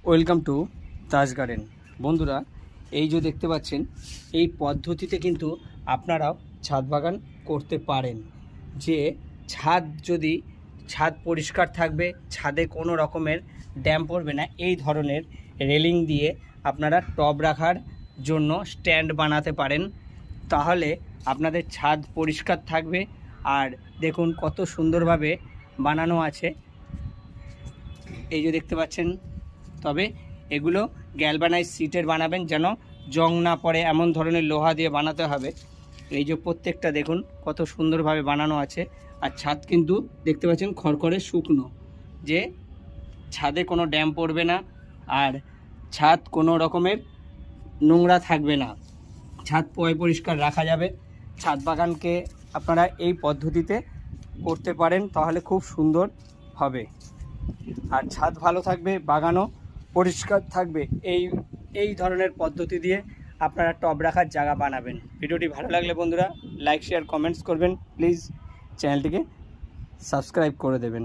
Welcome to Taj garden. বন্ধুরা, এই যে দেখতে পাচ্ছেন, এই পদ্ধতিতে কিন্তু আপনারাও ছাদ বাগান করতে পারেন। যে ছাদ পরিষ্কার থাকবে, ছাদে কোনো রকমের ড্যাম পড়বে না, এই ধরনের রেলিং দিয়ে আপনারা টব রাখার জন্য স্ট্যান্ড বানাতে পারেন। তাহলে আপনাদের ছাদ পরিষ্কার থাকবে। আর দেখুন কত সুন্দরভাবে বানানো আছে, এই যে দেখতে পাচ্ছেন। তবে এগুলো গ্যালভানাইজ সিটের বানাবেন, যেন জং না পড়ে, এমন ধরনের লোহা দিয়ে বানাতে হবে। এই যে প্রত্যেকটা দেখুন কত সুন্দরভাবে বানানো আছে। আর ছাদ কিন্তু দেখতে পাচ্ছেন খড়খড়ে শুকনো, যে ছাদে কোনো ড্যাম পড়বে না, আর ছাদ কোনো রকমের নোংরা থাকবে না, ছাদ পরিষ্কার রাখা যাবে। ছাদ বাগানকে আপনারা এই পদ্ধতিতে করতে পারেন, তাহলে খুব সুন্দর হবে। আর ছাদ ভালো থাকবে, বাগানও পরিষ্কার থাকবে। এই ধরনের পদ্ধতি দিয়ে আপনারা টব রাখার জায়গা বানাবেন। ভিডিওটি ভালো লাগলে বন্ধুরা লাইক শেয়ার কমেন্টস করবেন। প্লিজ চ্যানেলটিকে সাবস্ক্রাইব করে দেবেন।